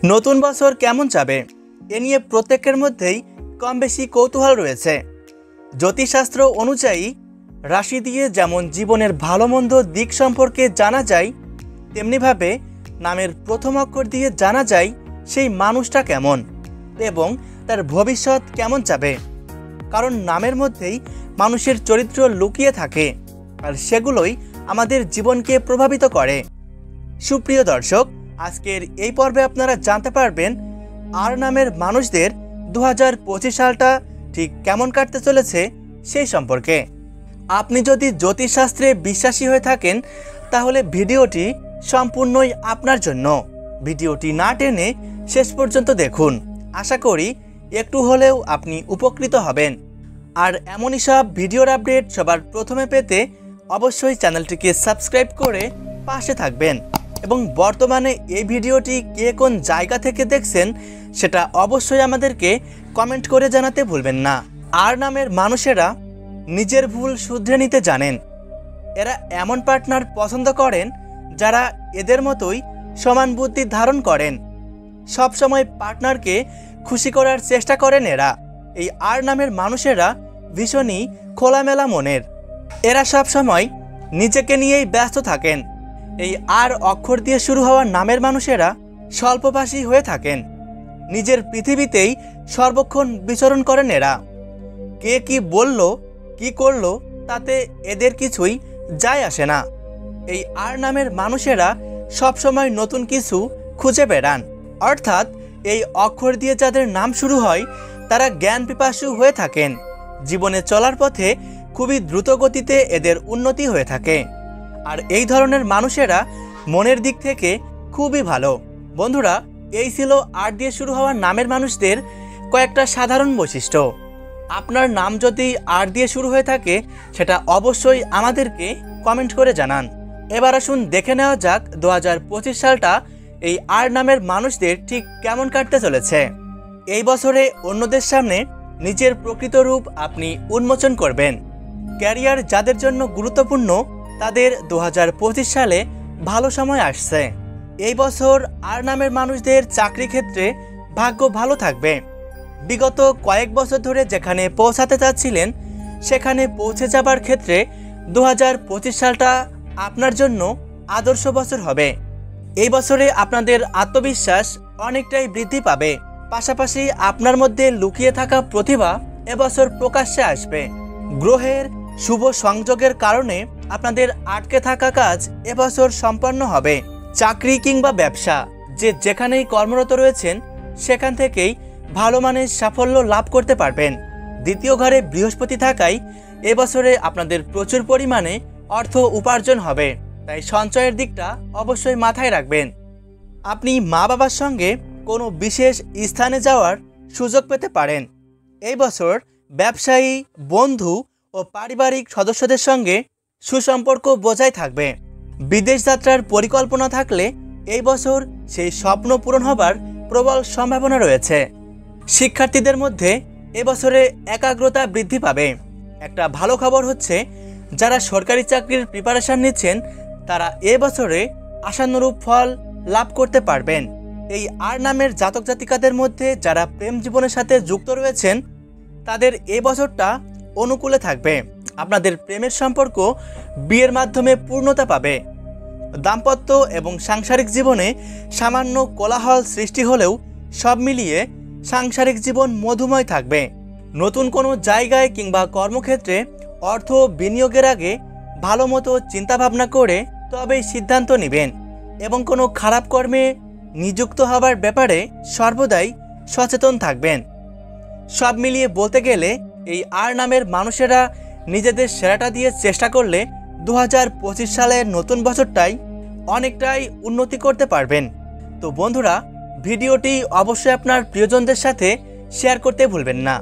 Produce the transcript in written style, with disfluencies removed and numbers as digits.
নতুন বছর কেমন যাবে এ নিয়ে প্রত্যেকের মধ্যেই কম বেশি কৌতূহল রয়েছে। জ্যোতিষশাস্ত্র অনুযায়ী রাশি দিয়ে যেমন জীবনের ভালো মন্দ দিক সম্পর্কে জানা যায়, তেমনিভাবে নামের প্রথম অক্ষর দিয়ে জানা যায় সেই মানুষটা কেমন এবং তার ভবিষ্যৎ কেমন যাবে। কারণ নামের মধ্যেই মানুষের চরিত্র লুকিয়ে থাকে, আর সেগুলোই আমাদের জীবনকে প্রভাবিত করে। সুপ্রিয় দর্শক, আজকের এই পর্বে আপনারা জানতে পারবেন আর নামের মানুষদের 2025 সালটা ঠিক কেমন কাটতে চলেছে সেই সম্পর্কে। আপনি যদি জ্যোতিষশাস্ত্রে বিশ্বাসী হয়ে থাকেন তাহলে ভিডিওটি সম্পূর্ণই আপনার জন্য। ভিডিওটি না টেনে শেষ পর্যন্ত দেখুন, আশা করি একটু হলেও আপনি উপকৃত হবেন। আর এমনই সব ভিডিওর আপডেট সবার প্রথমে পেতে অবশ্যই চ্যানেলটিকে সাবস্ক্রাইব করে পাশে থাকবেন এবং বর্তমানে এই ভিডিওটি কে কোন জায়গা থেকে দেখছেন সেটা অবশ্যই আমাদেরকে কমেন্ট করে জানাতে ভুলবেন না। আর নামের মানুষেরা নিজের ভুল শুধরে নিতে জানেন। এরা এমন পার্টনার পছন্দ করেন যারা এদের মতোই সমান বুদ্ধি ধারণ করেন। সবসময় পার্টনারকে খুশি করার চেষ্টা করেন এরা। এই আর নামের মানুষেরা ভীষণই খোলামেলা মনের। এরা সবসময় নিজেকে নিয়েই ব্যস্ত থাকেন। এই আর অক্ষর দিয়ে শুরু হওয়া নামের মানুষেরা স্বল্পভাষী হয়ে থাকেন। নিজের পৃথিবীতেই সর্বক্ষণ বিচরণ করেন এরা। কে কি বলল কি করলো তাতে এদের কিছুই যায় আসে না। এই আর নামের মানুষেরা সবসময় নতুন কিছু খুঁজে বেড়ান। অর্থাৎ এই অক্ষর দিয়ে যাদের নাম শুরু হয় তারা জ্ঞান পিপাসু হয়ে থাকেন। জীবনে চলার পথে খুবই দ্রুত গতিতে এদের উন্নতি হয়ে থাকে। আর এই ধরনের মানুষেরা মনের দিক থেকে খুবই ভালো। বন্ধুরা, এই ছিল আর দিয়ে শুরু হওয়া নামের মানুষদের কয়েকটা সাধারণ বৈশিষ্ট্য। আপনার নাম যদি আর দিয়ে শুরু হয়ে থাকে সেটা অবশ্যই আমাদেরকে কমেন্ট করে জানান। এবার আসুন দেখে নেওয়া যাক 2025 সালটা এই আর নামের মানুষদের ঠিক কেমন কাটতে চলেছে। এই বছরে অন্যদের সামনে নিজের প্রকৃত রূপ আপনি উন্মোচন করবেন। ক্যারিয়ার যাদের জন্য গুরুত্বপূর্ণ তাদের 2025 সালে ভালো সময় আসছে। এই বছর আর নামের মানুষদের চাকরি ক্ষেত্রে ভাগ্য ভালো থাকবে। বিগত কয়েক বছর ধরে যেখানে পৌঁছাতে চাচ্ছিলেন সেখানে পৌঁছে যাবার ক্ষেত্রে 2025 সালটা আপনার জন্য আদর্শ বছর হবে। এই বছরে আপনাদের আত্মবিশ্বাস অনেকটাই বৃদ্ধি পাবে। পাশাপাশি আপনার মধ্যে লুকিয়ে থাকা প্রতিভা এবছর প্রকাশ্যে আসবে। গ্রহের শুভ সংযোগের কারণে আপনাদের আটকে থাকা কাজ এবছর সম্পন্ন হবে। চাকরি কিংবা ব্যবসা যে যেখানেই কর্মরত রয়েছেন সেখান থেকেই ভালো মানের সাফল্য লাভ করতে পারবেন। দ্বিতীয় ঘরে বৃহস্পতি থাকায় এবছরে আপনাদের প্রচুর পরিমাণে অর্থ উপার্জন হবে, তাই সঞ্চয়ের দিকটা অবশ্যই মাথায় রাখবেন। আপনি মা বাবার সঙ্গে কোনো বিশেষ স্থানে যাওয়ার সুযোগ পেতে পারেন। এই বছর ব্যবসায়ী, বন্ধু ও পারিবারিক সদস্যদের সঙ্গে সুসম্পর্ক বজায় থাকবে। বিদেশ যাত্রার পরিকল্পনা থাকলে এই বছর সেই স্বপ্ন পূরণ হবার প্রবল সম্ভাবনা রয়েছে। শিক্ষার্থীদের মধ্যে এবছরে একাগ্রতা বৃদ্ধি পাবে। একটা ভালো খবর হচ্ছে যারা সরকারি চাকরির প্রিপারেশন নিচ্ছেন তারা এবছরে আশানুরূপ ফল লাভ করতে পারবেন। এই আর নামের জাতক জাতিকাদের মধ্যে যারা প্রেম জীবনের সাথে যুক্ত রয়েছেন তাদের এই বছরটা অনুকূলে থাকবে। আপনাদের প্রেমের সম্পর্ক বিয়ের মাধ্যমে পূর্ণতা পাবে। দাম্পত্য এবং সাংসারিক জীবনে সামান্য কোলাহল সৃষ্টি হলেও সব মিলিয়ে সাংসারিক জীবন মধুময় থাকবে। নতুন কোনো জায়গায় কিংবা কর্মক্ষেত্রে অর্থ বিনিয়োগের আগে ভালো মতো চিন্তাভাবনা করে তবেই সিদ্ধান্ত নেবেন এবং কোনো খারাপ কর্মে নিযুক্ত হবার ব্যাপারে সর্বদাই সচেতন থাকবেন। সব মিলিয়ে বলতে গেলে এই আর নামের মানুষেরা নিজেদের সেরাটা দিয়ে চেষ্টা করলে 2025 সালের নতুন বছরটাই অনেকটাই উন্নতি করতে পারবেন। তো বন্ধুরা, ভিডিওটি অবশ্যই আপনার প্রিয়জনদের সাথে শেয়ার করতে ভুলবেন না।